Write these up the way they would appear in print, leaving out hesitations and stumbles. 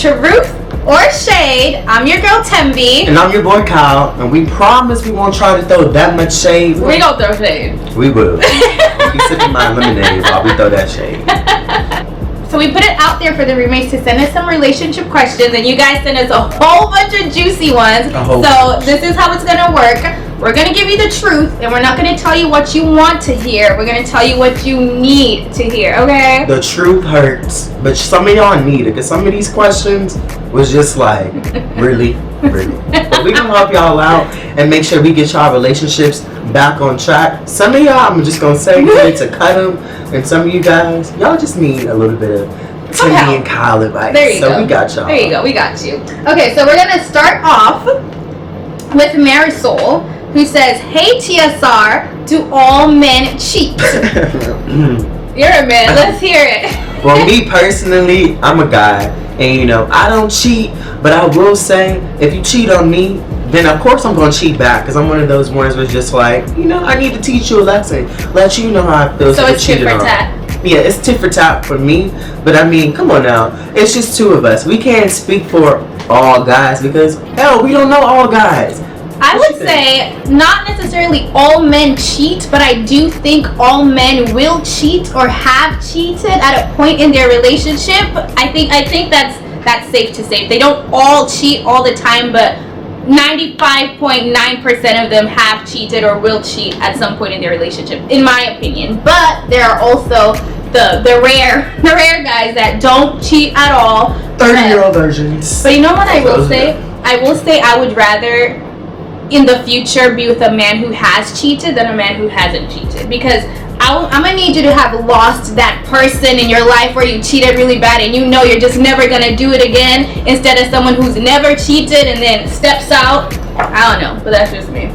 truth or shade. I'm your girl Thembi. And I'm your boy Kyle. And we promise we won't try to throw that much shade. We don't throw shade. We will. We'll be sipping my lemonade while we throw that shade. So we put it out there for the roommates to send us some relationship questions, and you guys sent us a whole bunch of juicy ones. So this is how it's gonna work. We're gonna give you the truth, and we're not gonna tell you what you want to hear. We're gonna tell you what you need to hear, okay? The truth hurts, but some of y'all need it, because some of these questions was just like, really? But we gonna help y'all out and make sure we get y'all relationships back on track. Some of y'all, I'm just gonna say, you need to cut them, and some of you guys, y'all just need a little bit of Thembi and Kyle advice. There you go. So we got y'all. There you go, we got you. Okay, so we're gonna start off with Marisol, who says, "Hey TSR, do all men cheat?" You're a man, let's hear it. Well, me personally, I'm a guy, and you know, I don't cheat, but I will say, if you cheat on me, then of course I'm gonna cheat back, because I'm one of those ones who's just like, you know, I need to teach you a lesson, let you know how I feel. So it's tit for tat. Yeah, it's tit for tat for me, but I mean, come on now, it's just two of us. We can't speak for all guys, because hell, we don't know all guys. I would say not necessarily all men cheat, but I do think all men will cheat or have cheated at a point in their relationship. I think that's safe to say. They don't all cheat all the time, but 95.9% of them have cheated or will cheat at some point in their relationship, in my opinion. But there are also the rare guys that don't cheat at all. 30-year-old virgins. But you know what I will say? I would rather in the future be with a man who has cheated than a man who hasn't cheated, because I'm gonna need you to have lost that person in your life where you cheated really bad and you know you're just never gonna do it again, instead of someone who's never cheated and then steps out. I don't know, but that's just me.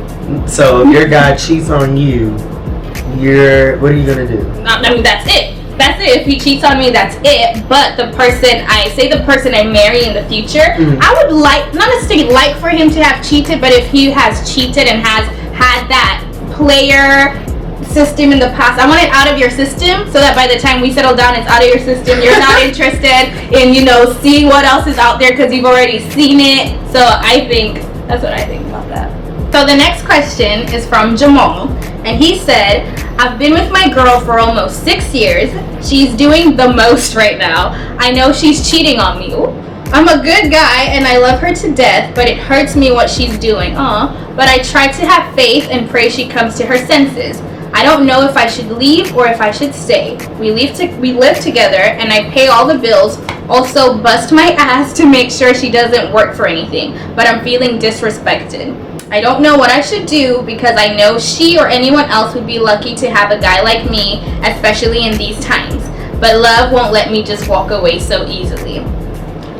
So if your guy cheats on you, what are you gonna do? I mean, that's it. That's it. If he cheats on me, that's it. But the person I marry in the future, I would like, not necessarily like for him to have cheated, but if he has cheated and has had that player system in the past, I want it out of your system, so that by the time we settle down, it's out of your system. You're not interested in, seeing what else is out there because you've already seen it. So that's what I think about that. So the next question is from Jamal, and he said, "I've been with my girl for almost 6 years. She's doing the most right now. I know she's cheating on me. Ooh. I'm a good guy and I love her to death, but it hurts me what she's doing. But I try to have faith and pray she comes to her senses. I don't know if I should leave or if I should stay. We live together and I pay all the bills, also bust my ass to make sure she doesn't work for anything, but I'm feeling disrespected. I don't know what I should do because I know she or anyone else would be lucky to have a guy like me, especially in these times. But love won't let me just walk away so easily."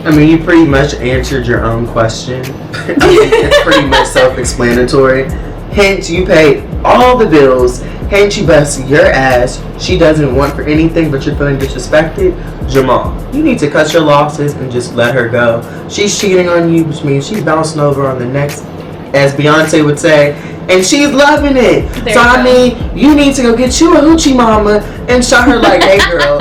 I mean, you pretty much answered your own question. I mean, it's pretty much self-explanatory. Hence, you paid all the bills. Hence, you bust your ass. She doesn't want for anything, but you're feeling disrespected. Jamal, you need to cut your losses and just let her go. She's cheating on you, which means she's bouncing over on the next, as Beyonce would say, and she's loving it. So I mean, you need to go get you a hoochie mama and show her like, hey girl,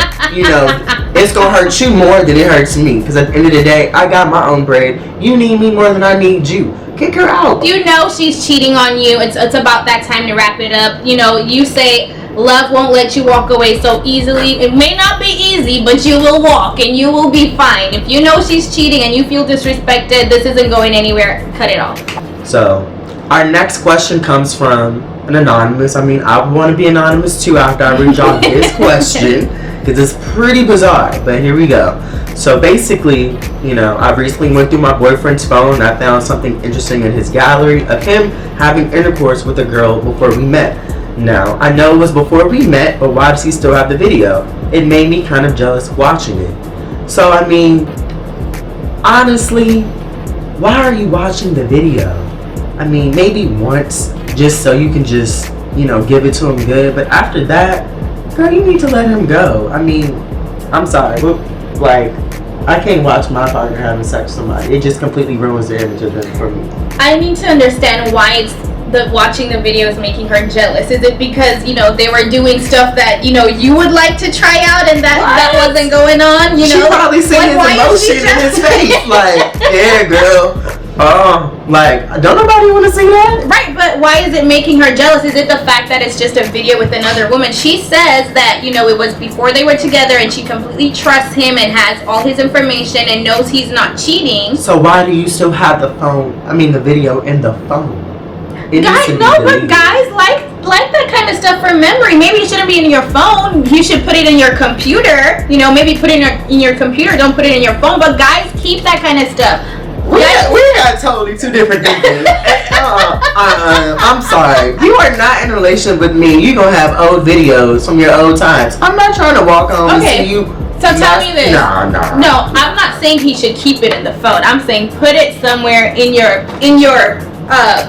it's gonna hurt you more than it hurts me, because at the end of the day, I got my own bread. You need me more than I need you. Kick her out. You know she's cheating on you. It's about that time to wrap it up. You say love won't let you walk away so easily. It may not be easy, but you will walk and you will be fine. If you know she's cheating and you feel disrespected, this isn't going anywhere. Cut it off. So, our next question comes from an anonymous. I mean, I want to be anonymous too after I read y'all this question, because it's pretty bizarre, but here we go. So basically, I recently went through my boyfriend's phone and I found something interesting in his gallery of him having intercourse with a girl before we met. Now, I know it was before we met, but why does he still have the video? It made me kind of jealous watching it. So, I mean, honestly, why are you watching the video? I mean, maybe once, just so you can just, give it to him good. But after that, girl, you need to let him go. I mean, I'm sorry, but, I can't watch my partner having sex with somebody. It just completely ruins the image of them for me. I need to understand why it's watching the video is making her jealous? Is it because, you know, they were doing stuff that, you know, you would like to try out and that wasn't going on? You know, she probably seen his emotion in his face. Like, yeah, girl. Like, don't nobody want to see that? Right, but why is it making her jealous? Is it the fact that it's just a video with another woman? She says that, you know, it was before they were together and she completely trusts him and has all his information and knows he's not cheating. So why do you still have the video in the phone? But guys like that kind of stuff for memory. Maybe it shouldn't be in your phone. You should put it in your computer. You know, maybe put it in your computer. Don't put it in your phone. But guys keep that kind of stuff. We got totally two different things. I'm sorry. You are not in a relationship with me. You're going to have old videos from your old times. I'm not trying to walk home and see you. So tell me this. No. No, I'm not saying he should keep it in the phone. I'm saying put it somewhere in your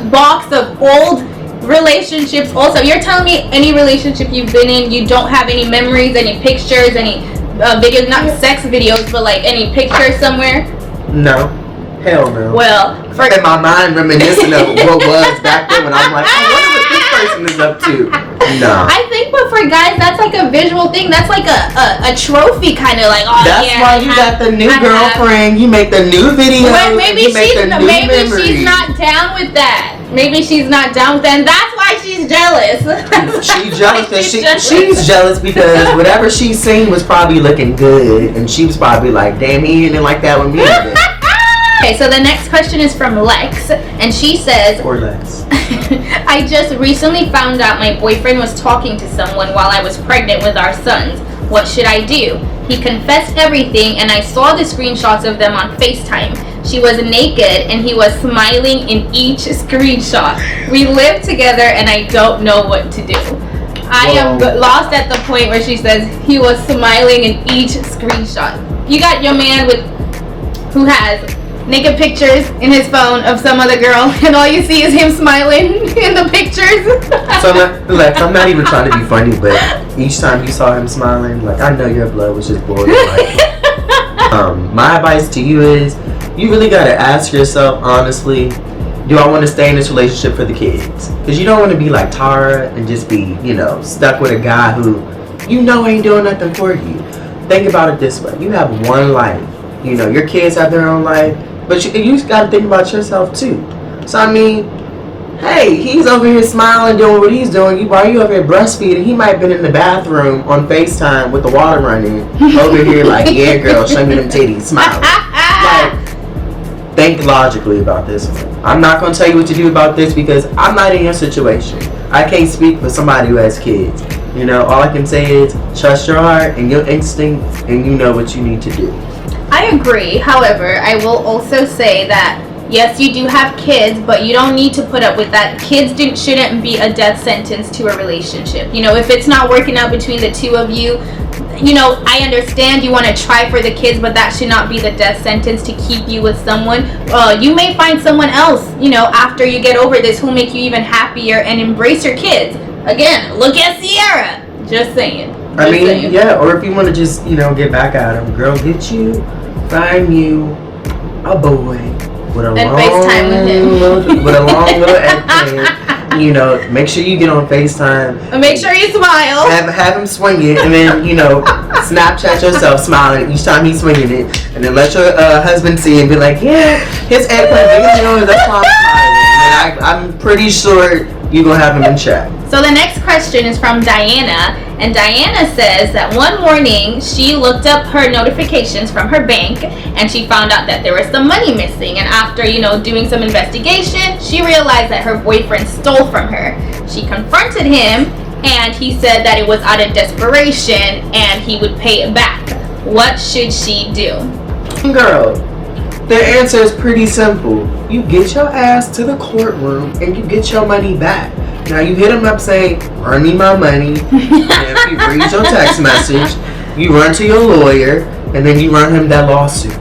box of old relationships. Also, you're telling me any relationship you've been in, you don't have any memories, any pictures, any videos, not sex videos, but like any pictures somewhere? No. Hell no. Well, in my mind reminiscing of what was back then when I'm like, I wonder what this person is up to. No. I think, but for guys, that's like a visual thing. That's like a trophy kind of like. Oh, that's why you got the new girlfriend. You make the new video. Well, maybe she's not down with that. Maybe she's not down with that. And that's why she's jealous. She's jealous because she's jealous because whatever she's seen was probably looking good, and she was probably like, damn, he didn't like that with me. Okay, so the next question is from Lex, and she says, Poor Lex. I just recently found out my boyfriend was talking to someone while I was pregnant with our sons. What should I do? He confessed everything, and I saw the screenshots of them on FaceTime. She was naked, and he was smiling in each screenshot. We live together, and I don't know what to do. I am lost at the point where she says he was smiling in each screenshot. You got your man who has naked pictures in his phone of some other girl, and all you see is him smiling in the pictures. So, Lex, I'm not even trying to be funny, but each time you saw him smiling, like, I know your blood was just boiling. My advice to you is, you really gotta ask yourself honestly, do I want to stay in this relationship for the kids? Because you don't want to be like Tara and just be, you know, stuck with a guy who you know ain't doing nothing for you. Think about it this way: you have one life. You know, your kids have their own life. But you got to think about yourself too. So I mean, hey, he's over here smiling, doing what he's doing. While you over here breastfeeding, he might have been in the bathroom on FaceTime with the water running. Over here like, yeah, girl, show me them titties, smiling. Like, think logically about this one. I'm not going to tell you what to do about this because I'm not in your situation. I can't speak for somebody who has kids. You know, all I can say is trust your heart and your instinct, and you know what you need to do. I agree. However, I will also say that yes, you do have kids, but you don't need to put up with that. Kids shouldn't be a death sentence to a relationship. You know, if it's not working out between the two of you, you know, I understand you want to try for the kids, but that should not be the death sentence to keep you with someone. You may find someone else, you know, after you get over this who'll make you even happier and embrace your kids. Again, look at Sierra. Just saying. I mean, yeah, or if you want to just, you know, get back at him, girl, find you a boy with a FaceTime with him. With a long little eggplant. You know, make sure you get on FaceTime. And make sure you smile. Have him swing it, and then, you know, Snapchat yourself smiling each time he's swinging it, and then let your husband see and be like, yeah, his eggplant big as yours, that's why I'm smiling. And I'm pretty sure you're going to have him in check. So the next question is from Diana, and Diana says that one morning she looked up her notifications from her bank and she found out that there was some money missing, and after, you know, doing some investigation, she realized that her boyfriend stole from her. She confronted him and he said that it was out of desperation and he would pay it back. What should she do? Girl, the answer is pretty simple. You get your ass to the courtroom and you get your money back. Now you hit him up saying, earn me my money. And if he reads your text message, you run to your lawyer and then you run him that lawsuit.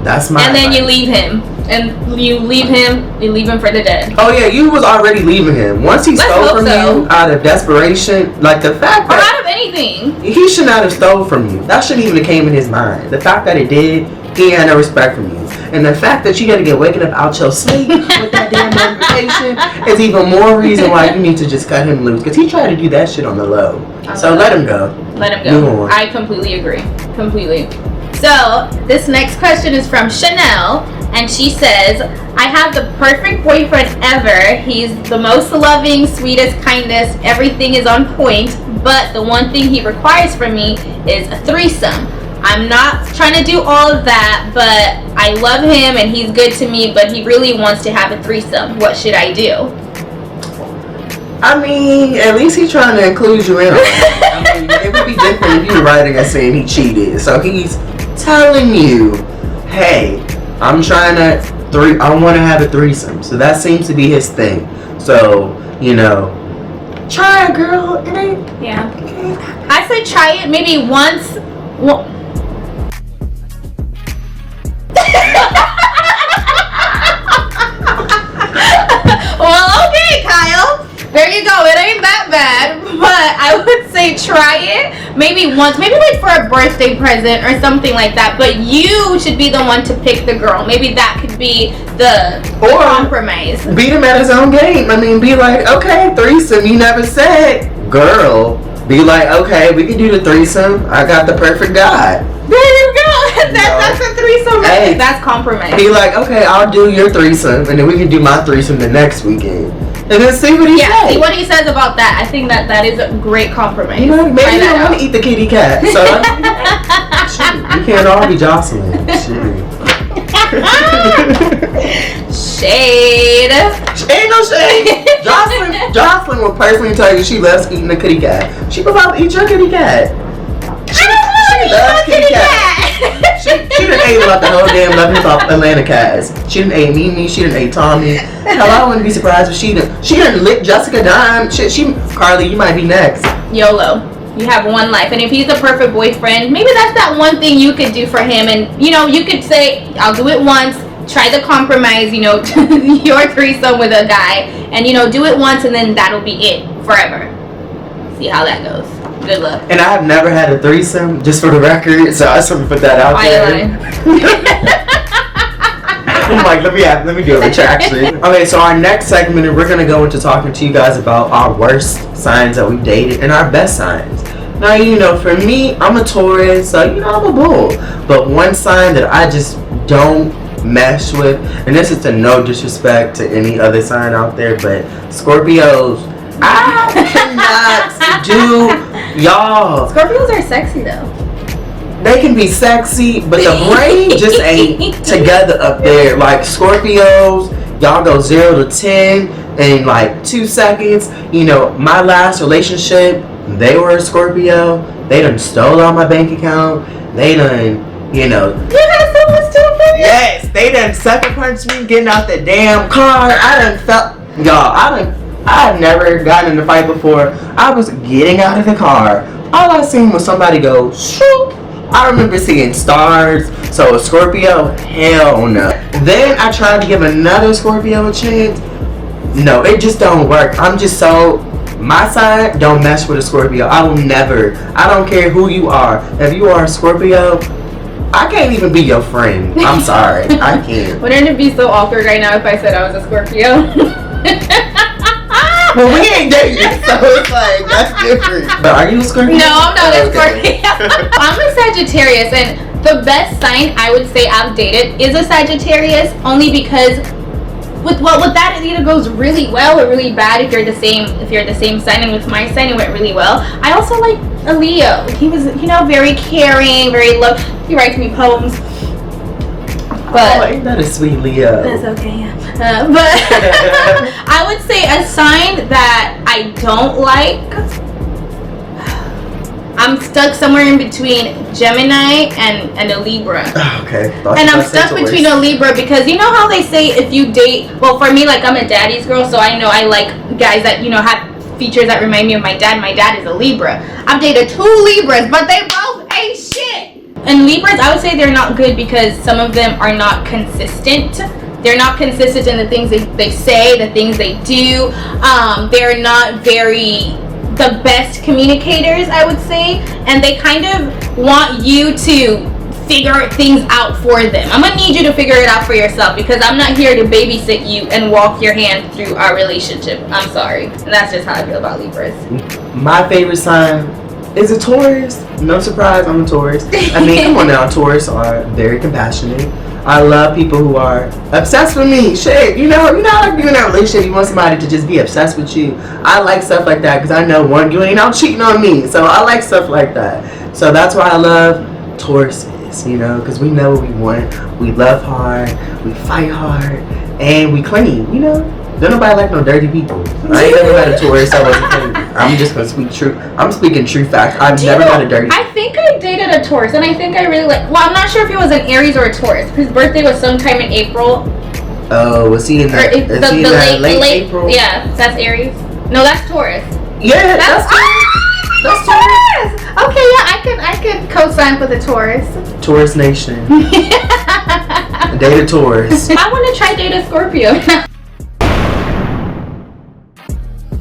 That's my advice. Then you leave him. And you leave him for the dead. Oh yeah, you was already leaving him. Once he stole from you out of desperation, like the fact that... Or out of anything. He should not have stole from you. That shouldn't even have came in his mind. The fact that it did, he had no respect from you. And the fact that you gotta get waking up out your sleep with that damn notification is even more reason why you need to just cut him loose. Because he tried to do that shit on the low. So let him go. Let him go. I completely agree. Completely. So this next question is from Chanel. And she says, I have the perfect boyfriend ever. He's the most loving, sweetest, kindest. Everything is on point. But the one thing he requires from me is a threesome. I'm not trying to do all of that, but I love him and he's good to me, but he really wants to have a threesome. What should I do? I mean, at least he's trying to include you in on it. I mean, it would be different if you were writing and saying he cheated. So he's telling you, hey, I want to have a threesome. So that seems to be his thing. So, try it, girl. It ain't. Yeah. I say try it maybe once. Well, okay, Kyle. There you go. It ain't that bad. But I would say try it maybe once. Maybe like for a birthday present or something like that. But you should be the one to pick the girl. Maybe that could be the compromise. Beat him at his own game. I mean, be like, okay, threesome. You never said girl. Be like, okay, we can do the threesome. I got the perfect guy. There you go. That's a threesome. Hey, that's compromise. Be like, okay, I'll do your threesome, and then we can do my threesome the next weekend. And then see what he says. See what he says about that. I think that is a great compromise. Maybe you don't want to eat the kitty cat. So you can't all be jostling. Shade. Ain't no shade. Jocelyn will personally tell you she loves eating the kitty cat. She will probably eat your kitty cat. She loves kitty cat. She done ate about the whole damn Love Hip Hop Atlanta cast. She done ate Mimi. She done ate Tommy. Hell, I wouldn't be surprised if she done licked Jessica Dime. Carly, you might be next. YOLO. You have one life, and if he's the perfect boyfriend, maybe that's that one thing you could do for him. And you could say, I'll do it once. Try the compromise, your threesome with a guy, and do it once, and then that'll be it forever. See how that goes. Good luck. And I have never had a threesome, just for the record, so I just want to put that out there. I'm like, let me do a retraction. Okay, so our next segment, we're gonna go into talking to you guys about our worst signs that we dated and our best signs. Now, for me, I'm a Taurus, so I'm a bull. But one sign that I just don't mesh with, and this is to no disrespect to any other sign out there, but Scorpios, I cannot do y'all. Scorpios are sexy though. They can be sexy, but the brain just ain't together up there. Like Scorpios, y'all go 0 to 10 in like 2 seconds. My last relationship, they were a Scorpio. They done stole all my bank account. They done, You had someone steal from you? Yes, they done sucker punched me getting out the damn car. I've never gotten in a fight before. I was getting out of the car. All I seen was somebody go, shoot. I remember seeing stars. So a Scorpio, hell no. Then I tried to give another Scorpio a chance. No, it just don't work. My side don't mesh with a Scorpio. I don't care who you are. If you are a Scorpio, I can't even be your friend. I'm sorry. I can't. Wouldn't it be so awkward right now if I said I was a Scorpio? Well, we ain't dating, so it's like, that's different. But are you a Scorpio? No, I'm not a Scorpio. I'm a Sagittarius, and the best sign I would say I've dated is a Sagittarius, only because with that it either goes really well or really bad if you're the same sign, and with my sign it went really well. I also like a Leo. He was, very caring, very love. He writes me poems. But ain't that a sweet Leo? That's okay, yeah. But I would say a sign that I don't like. I'm stuck somewhere in between Gemini and a Libra. Okay. And I'm stuck between a Libra because you know how they say if you date, well, for me, like, I'm a daddy's girl, so I know I like guys that, have features that remind me of my dad. My dad is a Libra. I've dated 2 Libras, but they both ain't shit. And Libras, I would say they're not good because some of them are not consistent. They're not consistent in the things they say, the things they do. They're not the best communicators, I would say. And they kind of want you to figure things out for them. I'm gonna need you to figure it out for yourself, because I'm not here to babysit you and walk your hand through our relationship. I'm sorry. And that's just how I feel about Libras. My favorite sign is a Taurus. No surprise, I'm a Taurus. I mean, come on now, Taurus are very compassionate. I love people who are obsessed with me. Shit, you know, like you're in a relationship, you want somebody to just be obsessed with you. I like stuff like that because I know, one, you ain't out cheating on me. So I like stuff like that. So that's why I love Tauruses, you know, because we know what we want. We love hard, we fight hard, and we clean, you know. Don't nobody like no dirty people. I ain't never met a Taurus that wasn't clean. I'm just gonna speak true. I'm speaking true facts. I've never met a dirty. I think I dated a Taurus, and I think I really like. Well, I'm not sure if he was an Aries or a Taurus. His birthday was sometime in April. Oh, was he in that? The late late April? Yeah, that's Aries. No, that's Taurus. Yeah, that's That's Taurus. Okay, yeah, I could co-sign for the Taurus. Taurus Nation. Date a Taurus. I want to try date a Scorpio.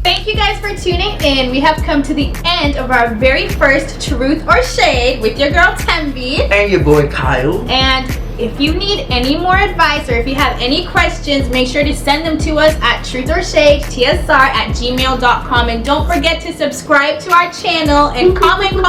Thank you guys for tuning in. We have come to the end of our very first Truth or Shade with your girl Thembi And your boy Kyle. And if you need any more advice or if you have any questions, make sure to send them to us at truthorshade@gmail.com. And don't forget to subscribe to our channel and comment.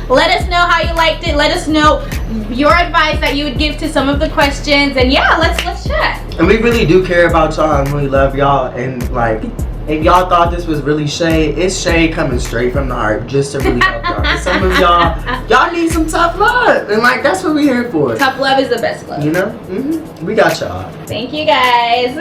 Let us know how you liked it. Let us know your advice that you would give to some of the questions. And yeah, let's chat. And we really do care about y'all and we love y'all. And like, if y'all thought this was really shade, it's shade coming straight from the heart just to really help y'all. 'Cause some of y'all need some tough love. And like, that's what we're here for. Tough love is the best love. You know? We got y'all. Thank you guys.